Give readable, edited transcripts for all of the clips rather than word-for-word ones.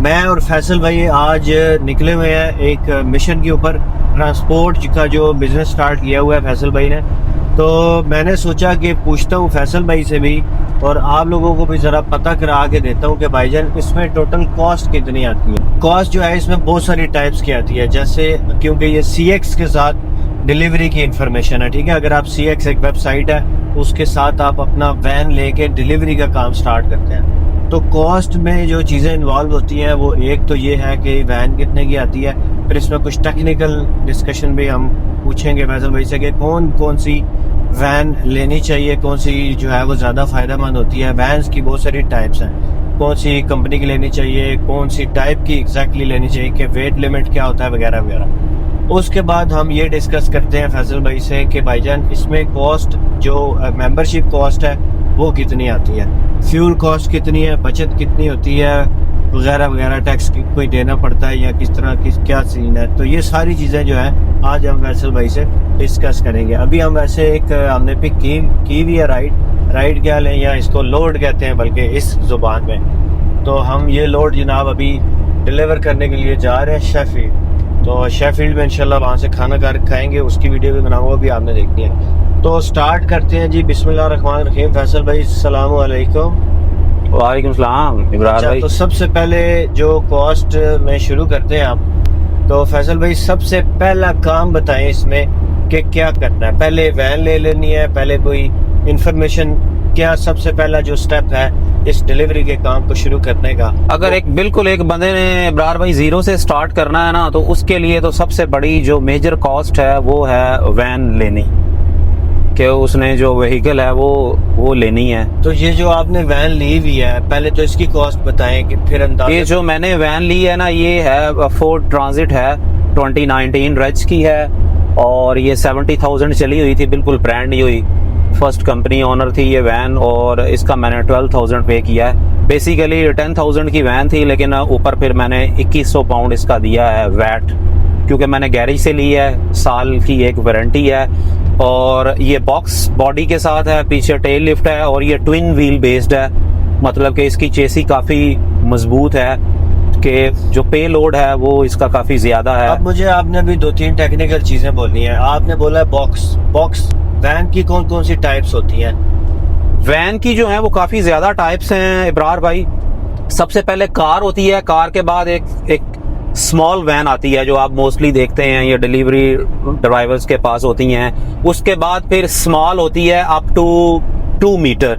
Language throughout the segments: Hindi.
मैं और फैसल भाई आज निकले हुए हैं एक मिशन के ऊपर। ट्रांसपोर्ट का जो बिज़नेस स्टार्ट किया हुआ है फैसल भाई ने, तो मैंने सोचा कि पूछता हूँ फैसल भाई से भी और आप लोगों को भी ज़रा पता करा के देता हूँ कि भाईजान इसमें टोटल कॉस्ट कितनी आती है। कॉस्ट जो है इसमें बहुत सारी टाइप्स की आती है, जैसे क्योंकि ये CX के साथ डिलीवरी की इंफॉर्मेशन है, ठीक है। अगर आप CX एक वेबसाइट है, उसके साथ आप अपना वैन लेके डिलीवरी का काम स्टार्ट करते हैं, तो कॉस्ट में जो चीज़ें इन्वॉल्व होती हैं वो एक तो ये है कि वैन कितने की आती है, फिर इसमें कुछ टेक्निकल डिस्कशन भी हम पूछेंगे फैसल भाई से कि कौन कौन सी वैन लेनी चाहिए, कौन सी जो है वो ज़्यादा फ़ायदेमंद होती है। वैन्स की बहुत सारी टाइप्स हैं, कौन सी कंपनी की लेनी चाहिए, कौन सी टाइप की एग्जैक्टली लेनी चाहिए, कि वेट लिमिट क्या होता है वगैरह वगैरह। उसके बाद हम ये डिस्कस करते हैं फैसल भाई से कि भाईजान इसमें कॉस्ट जो मेंबरशिप कॉस्ट है वो कितनी आती है, फ्यूल कॉस्ट कितनी है, बचत कितनी होती है वगैरह वगैरह, टैक्स कोई देना पड़ता है या किस तरह की क्या सीन है। तो ये सारी चीज़ें जो है आज हम फैसल भाई से डिस्कस करेंगे। अभी हम वैसे एक हमने पिक की हुई है राइड क्या लें या इसको लोड कहते हैं बल्कि इस ज़ुबान में। तो हम ये लोड जनाब अभी डिलीवर करने के लिए जा रहे हैं शेफील्ड। तो शेफील्ड में इंशाल्लाह वहाँ से खाना खाएंगे, उसकी वीडियो भी बनाऊंगा, भी आपने देखनी है। तो स्टार्ट करते हैं जी, बिस्मिल्लाहिर्रहमानिर्रहीम। फैसल भाई अस्सलाम वालेकुम। वालेकुम सलाम इब्रार भाई। तो सबसे पहले जो कॉस्ट में शुरू करते हैं आप, तो फैसल भाई सबसे पहला काम बताएं इसमें कि क्या करना है। पहले वैन ले लेनी है, पहले कोई इंफॉर्मेशन, क्या सबसे पहला जो स्टेप है इस डिलीवरी के काम को शुरू करने का? अगर एक बंदे ने इब्रार भाई जीरो से स्टार्ट करना है ना, तो उसके लिए तो सबसे बड़ी जो मेजर कॉस्ट है वो है वैन लेनी, कि उसने जो व्हीकल है वो लेनी है। तो ये जो आपने वैन ली हुई है, पहले तो इसकी कॉस्ट बताएं कि फिर अंदाजा। ये जो मैंने वैन ली है ना, ये है फोर्ड ट्रांजिट है, 2019 रेज की है, और ये 70,000 चली हुई थी, बिल्कुल ब्रांड न्यू हुई, फर्स्ट कंपनी ऑनर थी ये वैन, और इसका मैंने 12,000 पे किया है। बेसिकली 10,000 की वैन थी, लेकिन ऊपर फिर मैंने 2100 पाउंड इसका दिया है वैट, क्योंकि मैंने गैरेज से ली है, साल की एक वारंटी है, और ये बॉक्स बॉडी के साथ है, पीछे टेल लिफ्ट है, और ये ट्विन व्हील बेस्ड है, मतलब कि इसकी चेसी काफ़ी मजबूत है, कि जो पे लोड है वो इसका काफ़ी ज़्यादा है। अब मुझे आपने भी 2-3 टेक्निकल चीज़ें बोलनी है। आपने बोला बॉक्स वैन की कौन कौन सी टाइप्स होती हैं? वैन की जो है वो काफ़ी ज़्यादा टाइप्स हैं इब्रार भाई। सबसे पहले कार होती है, कार के बाद एक स्मॉल वैन आती है जो आप मोस्टली देखते हैं, ये डिलीवरी ड्राइवर्स के पास होती हैं। उसके बाद फिर स्मॉल होती है अप टू 2 मीटर,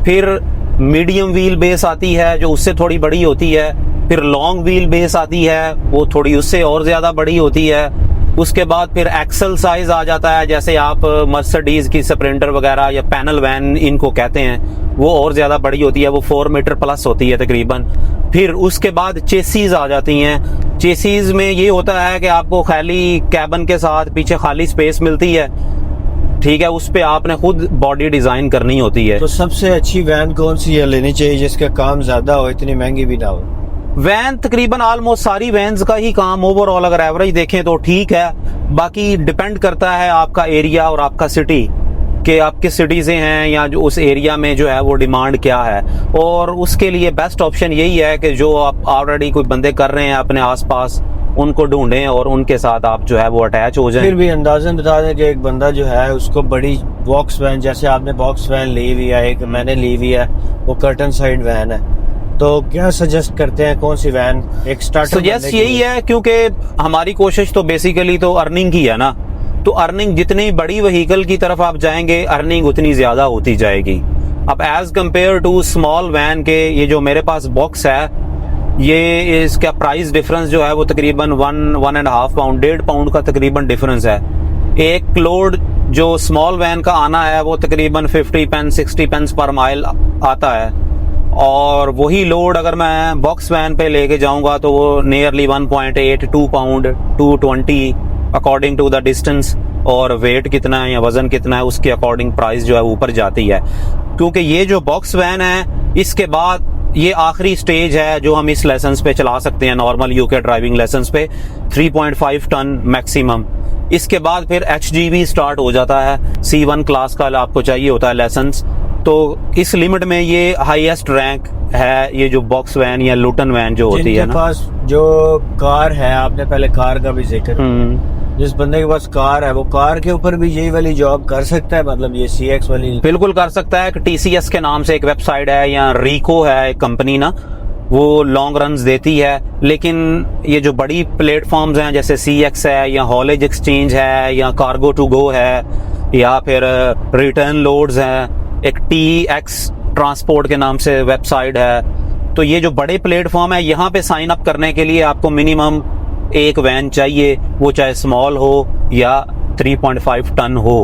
फिर मीडियम व्हील बेस आती है जो उससे थोड़ी बड़ी होती है, फिर लॉन्ग व्हील बेस आती है, वो थोड़ी उससे और ज़्यादा बड़ी होती है। उसके बाद फिर एक्सल साइज आ जाता है, जैसे आप मर्सिडीज की स्प्रिंटर वगैरह या पैनल वैन इनको कहते हैं, वो और ज़्यादा बड़ी होती है, वो 4 मीटर प्लस होती है तकरीबन। फिर उसके बाद चेसीज आ जाती हैं। चेसीज में ये होता है कि आपको खाली कैबन के साथ पीछे खाली स्पेस मिलती है, ठीक है, उस पे आपने खुद बॉडी डिज़ाइन करनी होती है। तो सबसे अच्छी वैन कौन सी है लेनी चाहिए जिसका काम ज़्यादा हो, इतनी महंगी भी ना हो? वैन तकरीबन ऑलमोस्ट सारी वैन्स का ही काम ओवरऑल अगर एवरेज देखें तो ठीक है, बाकी डिपेंड करता है आपका एरिया और आपका सिटी, कि आप किस सिटी से हैं या जो उस एरिया में जो है वो डिमांड क्या है। और उसके लिए बेस्ट ऑप्शन यही है कि जो आप ऑलरेडी कोई बंदे कर रहे हैं अपने आसपास, उनको ढूंढें और उनके साथ आप जो है वो अटैच हो जाएं। फिर भी अंदाजन बता दें कि एक बंदा जो है उसको बड़ी बॉक्स वैन, जैसे आपने बॉक्स वैन ली हुई है, एक मैंने ली हुई है, वो कर्टन साइड वैन है, तो क्या सजेस्ट करते हैं कौन सी वैन एक स्टार्टर? सजेस्ट यही है, क्योंकि हमारी कोशिश तो बेसिकली तो अर्निंग की है ना, तो अर्निंग जितनी बड़ी व्हीकल की तरफ आप जाएंगे अर्निंग उतनी ज्यादा होती जाएगी। अब as compare to small van के ये जो मेरे पास बॉक्स है, ये इसका प्राइस डिफरेंस जो है वो तकरीबन 1.5 पाउंड 1.5 पाउंड का तकरीबन डिफरेंस है। एक लोड जो स्मॉल वैन का आना है वो तकरीबन 50 पेंस 60 पेंस पर माइल आता है, और वही लोड अगर मैं बॉक्स वैन पे लेके जाऊंगा तो वो nearly 1.8-2 pound 220 according to the distance, और वेट कितना है या वजन कितना है उसके अकॉर्डिंग प्राइस जो है ऊपर जाती है। क्योंकि ये जो बॉक्स वैन है, इसके बाद ये आखिरी स्टेज है जो हम इस लाइसेंस पे चला सकते हैं, नॉर्मल यूके ड्राइविंग लाइसेंस पे 3.5 टन मैक्सिमम। इसके बाद फिर HGV स्टार्ट हो जाता है, C1 क्लास का आपको चाहिए होता है लाइसेंस, तो इस लिमिट में ये हाईएस्ट रैंक है ये जो बॉक्स वैन या लुटन वैन जो होती है जिनके ना। पास जो कार है, आपने पहले कार का भी जिक्र, जिस बंदे के पास कार है वो कार के ऊपर भी यही वाली जॉब कर सकता है, मतलब ये CX वाली? बिल्कुल कर सकता है। TCS के नाम से एक वेबसाइट है या रिको है एक कंपनी ना, वो लॉन्ग रन्स देती है। लेकिन ये जो बड़ी प्लेटफॉर्म्स हैं जैसे CX है या हॉलेज एक्सचेंज है या कार्गो टू गो है या फिर रिटर्न लोड्स हैं, एक TX ट्रांसपोर्ट के नाम से वेबसाइट है, तो ये जो बड़े प्लेटफॉर्म है यहाँ पे साइन अप करने के लिए आपको मिनिमम एक वैन चाहिए, वो चाहे स्मॉल हो या 3.5 टन हो।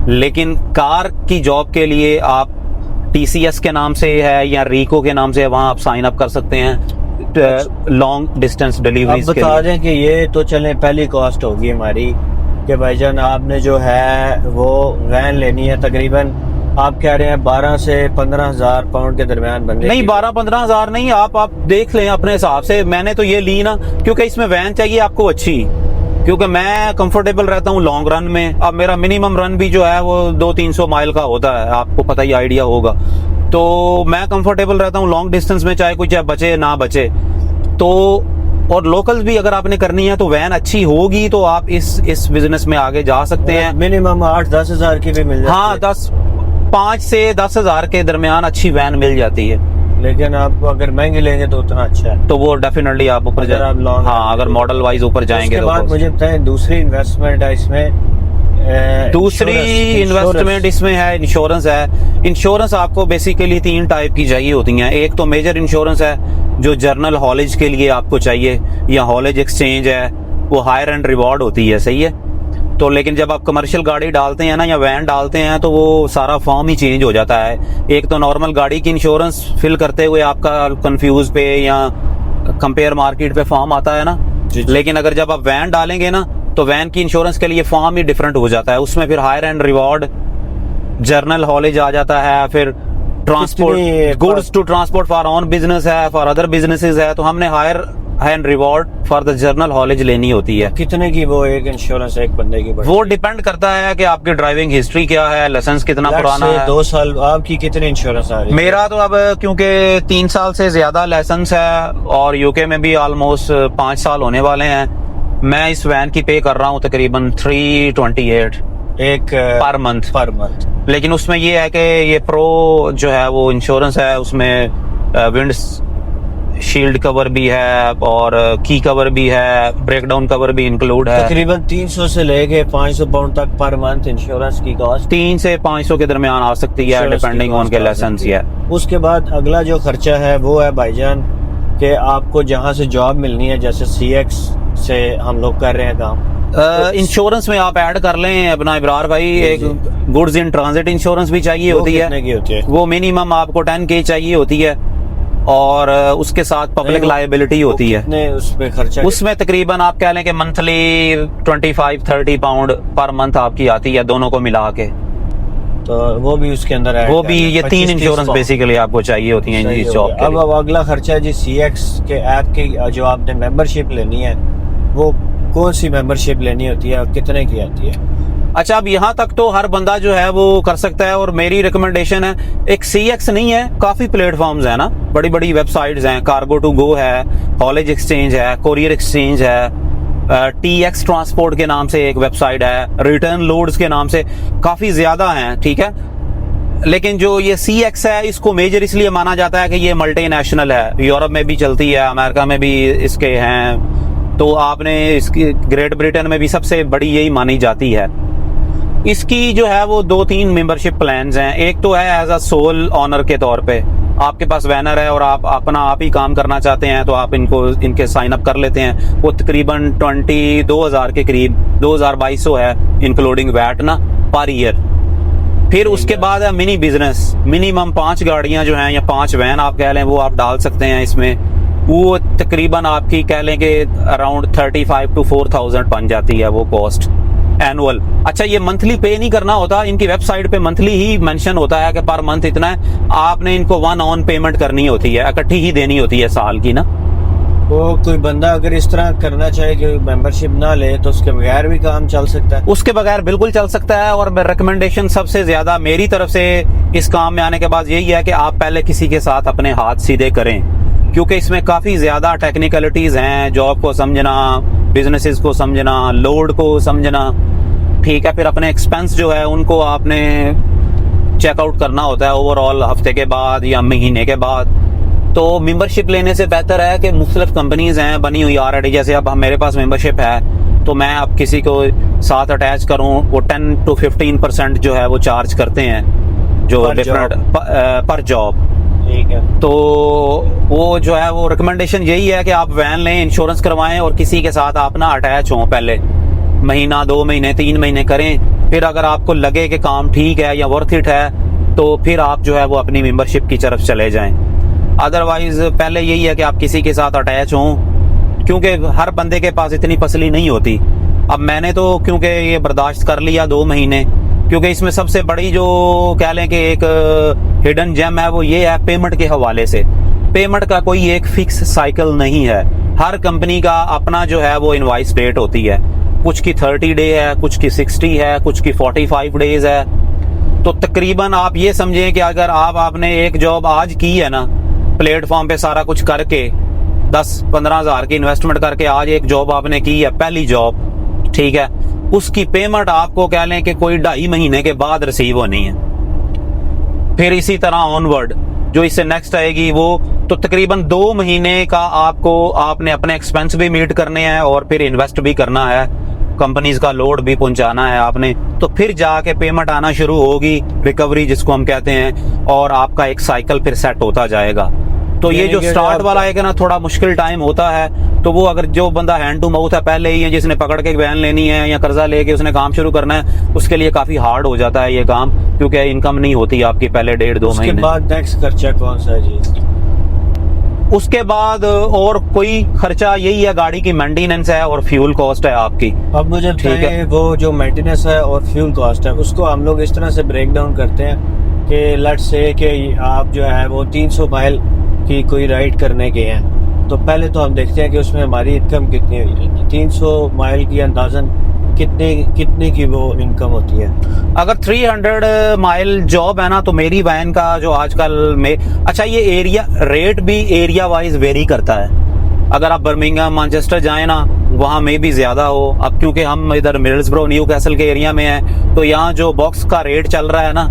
लेकिन कार की जॉब के लिए आप TCS के नाम से है या रिको के नाम से वहां आप साइन अप कर सकते हैं लॉन्ग डिस्टेंस डिलीवरीज के बता लिए। दें कि ये तो चले पहली कॉस्ट होगी हमारी कि भाईजान आपने जो है वो वैन लेनी है, तकरीबन आप कह रहे हैं 12 से 15 हजार पाउंड के दरमियान बंदे नहीं 12-15 हजार नहीं, आप देख लें अपने हिसाब से। मैंने तो ये ली ना क्योंकि इसमें वैन चाहिए आपको अच्छी, क्योंकि मैं कंफर्टेबल रहता हूँ लॉन्ग रन में। अब मेरा मिनिमम रन भी जो है वो 200-300 माइल का होता है, आपको पता ही आइडिया होगा। तो मैं कंफर्टेबल रहता हूँ लॉन्ग डिस्टेंस में, चाहे कुछ बचे ना बचे। तो और लोकल्स भी अगर आपने करनी है तो वैन अच्छी होगी तो आप इस बिजनेस में आगे जा सकते हैं। मिनिमम 8-10 हजार की भी मिल जाती हाँ, है। 5 से 10 हजार के दरमियान अच्छी वैन मिल जाती है। लेकिन आप अगर महंगी लेंगे तो उतना अच्छा है। तो वो डेफिनेटली आप ऊपर अगर आप long हाँ, अगर मॉडल वाइज ऊपर जाएंगे उसके तो बाद मुझे बताएं दूसरी इन्वेस्टमेंट है इसमें। दूसरी इन्वेस्टमेंट इसमें है इंश्योरेंस है। इंश्योरेंस आपको बेसिकली 3 टाइप की चाहिए होती हैं। एक तो मेजर इंश्योरेंस है जो जर्नल हॉलेज के लिए आपको चाहिए, या हॉलेज एक्सचेंज है, वो हायर एंड रिवॉर्ड होती है, सही है। तो लेकिन जब आप कमर्शियल गाड़ी डालते हैं ना या वैन डालते हैं तो वो सारा फॉर्म ही चेंज हो जाता है। एक तो नॉर्मल गाड़ी की इंश्योरेंस फिल करते हुए आपका कंफ्यूज पे या कंपेयर मार्केट पे फॉर्म आता है ना, लेकिन अगर जब आप वैन डालेंगे ना तो वैन की इंश्योरेंस के लिए फॉर्म ही डिफरेंट हो जाता है। उसमें फिर hire and reward, general haulage आ जाता है, फिर transport goods to transport for on business है, फॉर अदर बिजनेसेस है। तो हमने hire and reward for the general haulage लेनी होती है। कितने की वो एक इंश्योरेंस एक बंदे की? वो डिपेंड करता है कि आपकी ड्राइविंग हिस्ट्री क्या है, लाइसेंस कितना पुराना है। 2 साल आपकी कितनी इंश्योरेंस आ रही है? मेरा तो अब क्योंकि 3 साल से ज्यादा लाइसेंस है और यूके में भी ऑलमोस्ट 5 साल होने वाले हैं, मैं इस वैन की पे कर रहा हूँ तकरीबन 328 एक पर मंथ। लेकिन उसमें ये है कि ये प्रो जो है वो इंश्योरेंस है, उसमें विंड शील्ड कवर भी है और की कवर भी है, ब्रेकडाउन कवर भी इंक्लूड है। तकरीबन 300 से लेके 500 पाउंड तक पर मंथ इंश्योरेंस की कॉस्ट 3 से 500 के दरमियान आ सकती है डिपेंडिंग ऑन के लाइसेंस। है उसके बाद अगला जो खर्चा है वो है भाईजान कि आपको जहाँ से जॉब मिलनी है, जैसे CX से हम लोग कर रहे हैं काम, इंश्योरेंस में आप ऐड कर लें अपना इब्रार भाई, एक गुड्स इन ट्रांजिट इंश्योरेंस भी चाहिए होती है। कितने की होती है? वो मिनिमम आपको 10K चाहिए होती है और उसके साथ पब्लिक लाइबिलिटी होती है। कितने उसमें खर्चा? उसमें तकरीबन आप कह लें कि मंथली 25-30 पाउंड पर मंथ आपकी आती है दोनों को मिला के। तो वो भी उसके अंदर वो भी ये 3 इंश्योरेंस बेसिकली आपको चाहिए होती हैं इस जॉब के लिए। अब अगला खर्चा है जी CX के ऐप की जो आपने मेंबरशिप लेनी है, वो कौन सी मेंबरशिप लेनी होती है और कितने की आती है? अच्छा, अब यहाँ तक तो हर बंदा जो है वो कर सकता है और मेरी रिकमेंडेशन है, एक CX नहीं है, काफी प्लेटफॉर्म्स है ना, बड़ी बड़ी वेबसाइट्स हैं, कार्गो टू गो है, हॉलेज एक्सचेंज है, कोरियर एक्सचेंज है, TX ट्रांसपोर्ट के नाम से एक वेबसाइट है, रिटर्न लोड्स के नाम से काफी ज्यादा हैं, ठीक है। लेकिन जो ये CX है इसको मेजर इसलिए माना जाता है कि ये मल्टीनेशनल है, यूरोप में भी चलती है, अमेरिका में भी इसके हैं, तो आपने इसकी ग्रेट ब्रिटेन में भी सबसे बड़ी यही मानी जाती है। इसकी जो है वो 2-3 मेंबरशिप प्लान्स हैं। एक तो है एज अ सोल ऑनर के तौर पे, आपके पास वैनर है और आप अपना आप ही काम करना चाहते हैं तो आप इनके साइन अप कर लेते हैं। वो तकरीबन 22,000 के करीब, 2,200 है इंक्लूडिंग वैट ना, पर ईयर। फिर उसके बाद है मिनी बिजनेस, मिनिमम 5 गाड़ियां जो हैं या 5 वैन आप कह लें वो आप डाल सकते हैं इसमें। वो तकरीबन आपकी कह लें कि अराउंड 35 to 4,000 बन जाती है वो कॉस्ट एनुअल। अच्छा, ये मंथली पे नहीं करना होता, इनकी वेबसाइट पे मंथली ही मेंशन होता है कि पर मंथ इतना है। आपने इनको 1 ऑन पेमेंट करनी होती है, इकट्ठी ही देनी होती है साल की ना। तो कोई बंदा अगर इस तरह करना चाहे कि मेंबरशिप ना ले तो उसके बगैर भी काम चल सकता है? उसके बगैर बिल्कुल चल सकता है। और रिकमेंडेशन सबसे ज्यादा मेरी तरफ से इस काम में आने के बाद यही है कि आप पहले किसी के साथ अपने हाथ सीधे करें, क्योंकि इसमें काफी ज्यादा टेक्निकलिटीज हैं। जॉब को समझना, बिजनेसेस को समझना, लोड को समझना, ठीक है। फिर अपने एक्सपेंस जो है उनको आपने चेकआउट करना होता है ओवरऑल हफ्ते के बाद या महीने के बाद। तो मेंबरशिप लेने से बेहतर है कि मुख्तलिफ कंपनीज हैं बनी हुई ऑलरेडी, जैसे अब मेरे पास मेंबरशिप है तो मैं अब किसी को साथ अटैच करूं, वो 10 to 15% जो है वो चार्ज करते हैं जो डिफरेंट पर जॉब। ठीक है। तो वो जो है वो रिकमेंडेशन यही है कि आप वैन लें, इंश्योरेंस करवाएं और किसी के साथ आप ना अटैच हों। पहले महीना, 2 महीने, 3 महीने करें, फिर अगर आपको लगे कि काम ठीक है या वर्थ इट है तो फिर आप जो है वो अपनी मेंबरशिप की तरफ चले जाएं। अदरवाइज पहले यही है कि आप किसी के साथ अटैच हों, क्योंकि हर बंदे के पास इतनी फसली नहीं होती। अब मैंने तो क्योंकि ये बर्दाश्त कर लिया 2 महीने, क्योंकि इसमें सबसे बड़ी जो कह लें कि एक हिडन जेम है वो ये है पेमेंट के हवाले से। पेमेंट का कोई एक फिक्स साइकिल नहीं है, हर कंपनी का अपना जो है वो इनवॉइस डेट होती है। कुछ की 30 डे है, कुछ की 60 है, कुछ की 45 डेज है। तो तकरीबन आप ये समझें कि अगर आपने एक जॉब आज की है ना, प्लेटफॉर्म पे सारा कुछ करके 10-15 हज़ार की इन्वेस्टमेंट करके आज एक जॉब आपने की है, पहली जॉब, ठीक है, उसकी पेमेंट आपको कह लें कि कोई 2.5 महीने के बाद रिसीव होनी है। फिर इसी तरह ऑनवर्ड जो इससे नेक्स्ट आएगी वो, तो तकरीबन 2 महीने का आपने अपने एक्सपेंस भी मीट करने हैं और फिर इन्वेस्ट भी करना है, कंपनीज का लोड भी पहुंचाना है आपने। तो फिर जाके पेमेंट आना शुरू होगी, रिकवरी जिसको हम कहते हैं, और आपका एक साइकिल फिर सेट होता जाएगा। तो ये जो स्टार्ट वाला है ना, थोड़ा मुश्किल टाइम होता है। तो वो अगर जो बंदा हैंड टू माउथ है पहले ही है, जिसने पकड़ के वैन लेनी है या कर्जा लेके उसने काम शुरू करना है, उसके लिए काफी हार्ड हो जाता है ये काम, क्योंकि इनकम नहीं होती आपकी पहले 1.5-2 महीने। उसके बाद नेक्स्ट खर्चा कौन सा है जी? उसके बाद और कोई खर्चा यही है, गाड़ी की मेंटेनेंस है और फ्यूल कॉस्ट है आपकी। अब मुझे ठीक है, वो जो मेंटेनेंस है और फ्यूल कॉस्ट है उसको हम लोग इस तरह से ब्रेक डाउन करते हैं कि लेट्स से कि आप जो है वो 300 माइल की कोई राइड करने गए हैं, तो पहले तो हम देखते हैं कि उसमें हमारी इनकम कितनी हुई है। 300 माइल की अंदाजन कितने की वो इनकम होती है? अगर 300 माइल जॉब है ना, तो मेरी वैन का जो आजकल में, अच्छा ये एरिया रेट भी एरिया वाइज वेरी करता है। अगर आप बर्मिंघम, मैनचेस्टर जाए ना, वहाँ में भी ज्यादा हो। अब क्योंकि हम इधर मिडलसब्रो, न्यू कैसल के एरिया में है, तो यहाँ जो बॉक्स का रेट चल रहा है ना,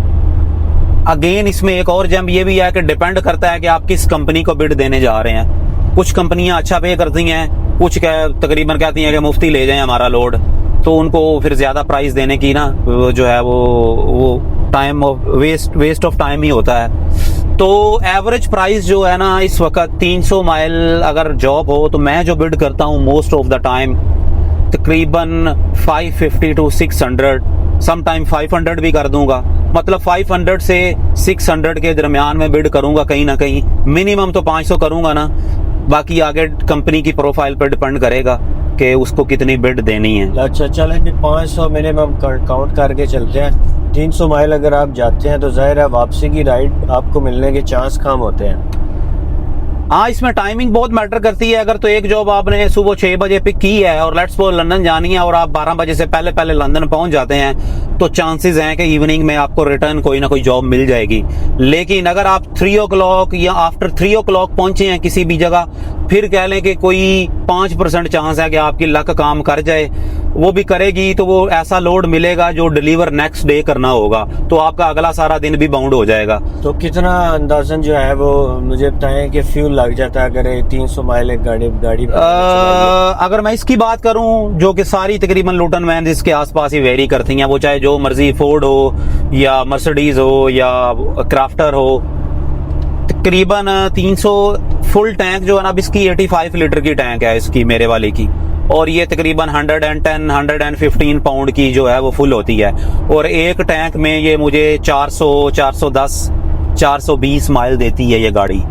अगेन इसमें एक और जंप ये भी है कि डिपेंड करता है कि आप किस कंपनी को बिड देने जा रहे हैं। कुछ कंपनियां अच्छा पे करती हैं, कुछ तकरीबन कहती हैं कि मुफ्ती ले जाएं हमारा लोड, तो उनको फिर ज्यादा प्राइस देने की ना जो है वो टाइम वेस्ट ऑफ टाइम ही होता है। तो एवरेज प्राइस जो है ना इस वक्त 300 माइल अगर जॉब हो, तो मैं जो बिड करता हूँ मोस्ट ऑफ द टाइम तकरीबन 550 to 600, सम टाइम 500 भी कर दूंगा। मतलब 500 से 600 के दरमियान में बिड करूंगा, कहीं ना कहीं मिनिमम तो 500 करूंगा ना, बाकी आगे कंपनी की प्रोफाइल पर डिपेंड करेगा कि उसको कितनी बिड देनी है। अच्छा चलें कि 500 मिनिमम काउंट करके चलते हैं। 300 माइल अगर आप जाते हैं तो जाहिर है वापसी की राइड आपको मिलने के चांस कम होते हैं। हाँ, इसमें टाइमिंग बहुत मैटर करती है। अगर तो एक जॉब आपने सुबह 6 बजे पिक की है और लेट्स सपोज लंदन जानी है और आप 12 बजे से पहले लंदन पहुंच जाते हैं, तो चांसेस हैं कि इवनिंग में आपको रिटर्न कोई ना कोई जॉब मिल जाएगी। लेकिन अगर आप 3 o'clock या आफ्टर 3 o'clock पहुंचे हैं किसी भी जगह, फिर कह लें कि कोई 5% चांस है कि आपकी लक काम कर जाए। वो भी करेगी तो वो ऐसा लोड मिलेगा जो डिलीवर नेक्स्ट डे करना होगा, तो आपका अगला सारा दिन भी बाउंड हो जाएगा। तो कितना अंदाजन जो है वो मुझे बताएं कि फ्यूल लग जाता है अगर 300 माइल एक गाड़ी अगर मैं इसकी बात करूं, जो कि सारी तकरीबन लूटन वैन इसके आसपास ही वेरी करती हैं, वो चाहे जो मर्जी फोर्ड हो या मर्सिडीज हो या क्राफ्टर हो, तकरीबन 300 फुल टैंक जो है ना, अब इसकी 85 लीटर की टैंक है इसकी, मेरे वाले की, और ये तकरीबन 110-115 पाउंड की जो है वो फुल होती है। और एक टैंक में ये मुझे 400, 410, 420 माइल देती है ये गाड़ी।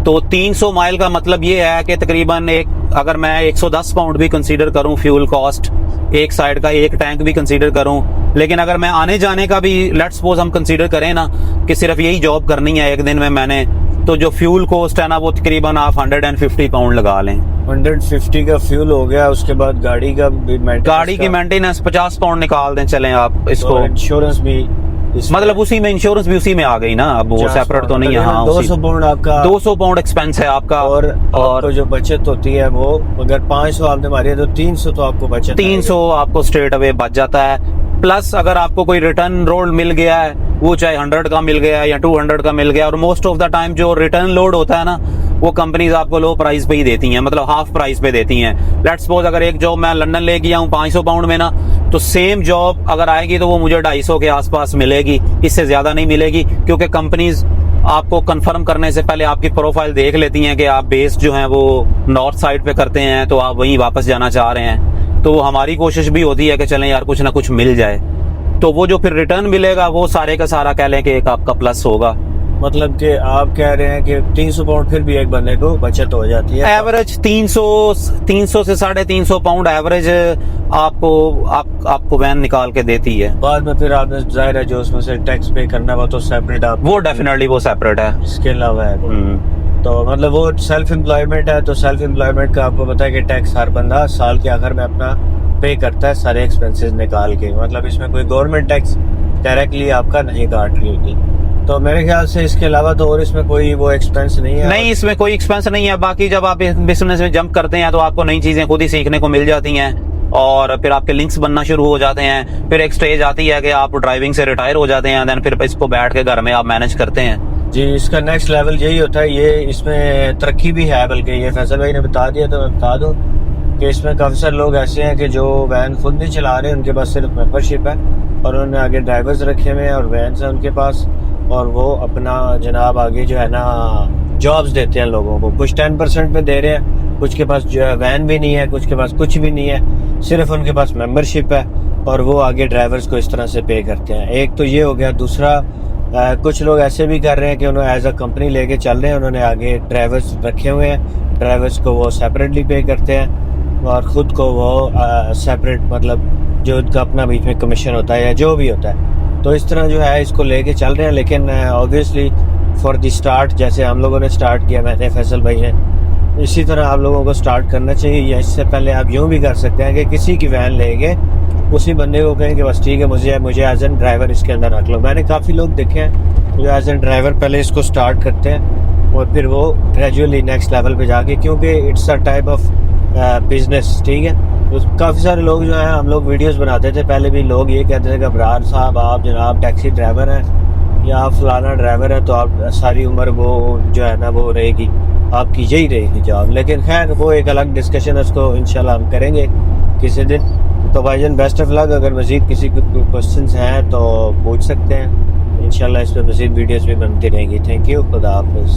तो 300 माइल का मतलब ये है कि तकरीबन अगर मैं 110 पाउंड भी कंसीडर करूं फ्यूल कॉस्ट, एक साइड का एक टैंक भी कंसीडर करूं, लेकिन अगर मैं आने जाने का भी लेट्स सपोज हम कंसीडर करें ना कि सिर्फ यही जॉब करनी है, एक दिन में मैंने तो जो फ्यूल कॉस्ट है ना वो तकरीबन आप 150 पाउंड लगा लें। 150 का फ्यूल हो गया, उसके बाद गाड़ी का भी गाड़ी की मेंटेनेंस 50 पाउंड निकाल दें चलें आप इसको, इंश्योरेंस भी मतलब उसी में इंश्योरेंस भी उसी में आ गई ना, अब वो सेपरेट तो नहीं है। हाँ 200 पाउंड आपका, 200 पाउंड एक्सपेंस है आपका, और आपको जो बचत होती है वो अगर 500 आपने मारी है तो 300 तो आपको बचत 300 आपको स्ट्रेट अवे बच जाता है। प्लस अगर आपको कोई रिटर्न लोड मिल गया है, वो चाहे 100 का मिल गया या 200 का मिल गया, और मोस्ट ऑफ द टाइम जो रिटर्न लोड होता है ना वो कंपनीज आपको लो प्राइस पे ही देती हैं, मतलब हाफ प्राइस पे देती हैं। लेट्स सपोज अगर एक जॉब मैं लंदन ले गया हूँ 500 पाउंड में ना, तो सेम जॉब अगर आएगी तो वो मुझे 250 के आसपास मिलेगी, इससे ज्यादा नहीं मिलेगी, क्योंकि कंपनीज आपको कंफर्म करने से पहले आपकी प्रोफाइल देख लेती हैं कि आप बेस जो है वो नॉर्थ साइड पे करते हैं, तो आप वहीं वापस जाना चाह रहे हैं। तो हमारी कोशिश भी होती है कि चलें यार कुछ ना कुछ मिल जाए, तो वो जो फिर रिटर्न मिलेगा वो सारे का सारा कह लें कि एक आपका प्लस होगा। मतलब कि आप कह रहे हैं कि 300 पाउंड फिर भी एक बंदे को बचत हो जाती है। एवरेज 300 से 350 पाउंड एवरेज आपको वैन निकाल के देती है। बाद में फिर आपने जाहिर है जो उसमें से टैक्स पे करना वो तो सेपरेट, आप वो डेफिनेटली वो सेपरेट है, इसके अलावा है। तो मतलब वो सेल्फ एम्प्लॉयमेंट है, तो सेल्फ एम्प्लॉयमेंट का आपको पता है कि टैक्स हर बंदा साल के आखिर में अपना पे करता है सारे एक्सपेंसेस निकाल के, मतलब इसमें कोई गवर्नमेंट टैक्स डायरेक्टली आपका नहीं काट रही होती। तो मेरे ख्याल से इसके अलावा तो और इसमें कोई वो एक्सपेंस नहीं है। नहीं, इसमें कोई एक्सपेंस नहीं है। बाकी जब आप बिजनेस में जंप करते हैं तो आपको नई चीजें खुद ही सीखने को मिल जाती हैं, और फिर आपके लिंक्स बनना शुरू हो जाते हैं। फिर एक स्टेज आती है कि आप ड्राइविंग से रिटायर हो जाते हैं, देन फिर इसको बैठ के घर में आप मैनेज करते हैं। जी, इसका नेक्स्ट लेवल यही होता है। ये इसमें तरक्की भी है, बल्कि ये फैसल भाई ने बता दिया तो मैं बता दूं कि इसमें काफ़ी सारे लोग ऐसे हैं कि जो वैन खुद नहीं चला रहे, उनके पास सिर्फ मेंबरशिप है और उन्होंने आगे ड्राइवर्स रखे हुए हैं और वैन है उनके पास, और वो अपना जनाब आगे जो है ना जॉब्स देते हैं लोगों को। कुछ 10% में दे रहे हैं, कुछ के पास जो है वैन भी नहीं है, कुछ के पास कुछ भी नहीं है, सिर्फ उनके पास मेंबरशिप है और वो आगे ड्राइवर्स को इस तरह से पे करते हैं। एक तो ये हो गया। दूसरा कुछ लोग ऐसे भी कर रहे हैं कि उन्होंने एज अ कंपनी लेके चल रहे हैं, उन्होंने आगे ड्राइवर्स रखे हुए हैं, ड्राइवर्स को वो सेपरेटली पे करते हैं और ख़ुद को वो सेपरेट, मतलब जो उनका अपना बीच में कमीशन होता है या जो भी होता है, तो इस तरह जो है इसको लेके चल रहे हैं। लेकिन ऑब्वियसली फॉर द स्टार्ट, जैसे हम लोगों ने स्टार्ट किया, मैंने फैसल भाई ने, इसी तरह आप लोगों को स्टार्ट करना चाहिए। या इससे पहले आप यूँ भी कर सकते हैं कि किसी की वैन लेके उसी बंदे को कहें कि बस ठीक है मुझे एज एन ड्राइवर इसके अंदर रख लो। मैंने काफ़ी लोग देखे हैं जो एज एन ड्राइवर पहले इसको स्टार्ट करते हैं और फिर वो ग्रेजुअली नेक्स्ट लेवल पे जाके, क्योंकि it's a type of business, ठीक है। तो काफ़ी सारे लोग जो हैं, हम लोग वीडियोस बनाते थे पहले भी, लोग ये कहते थे कि अबरार साहब आप जनाब टैक्सी ड्राइवर हैं या आप फलाना ड्राइवर है तो आप सारी उम्र वो जो है ना वो रहेगी आपकी, यही रहेगी जॉब। लेकिन खैर वो एक अलग डिस्कशन है, उसको इंशाल्लाह हम करेंगे किसी दिन। तो भाईजान बेस्ट ऑफ लक। अगर मज़ीद किसी को क्वेश्चंस हैं तो पूछ सकते हैं, इंशाल्लाह इस पर मज़ीद वीडियोस भी बनती रहेंगी। थैंक यू, खुदा हाफिज़।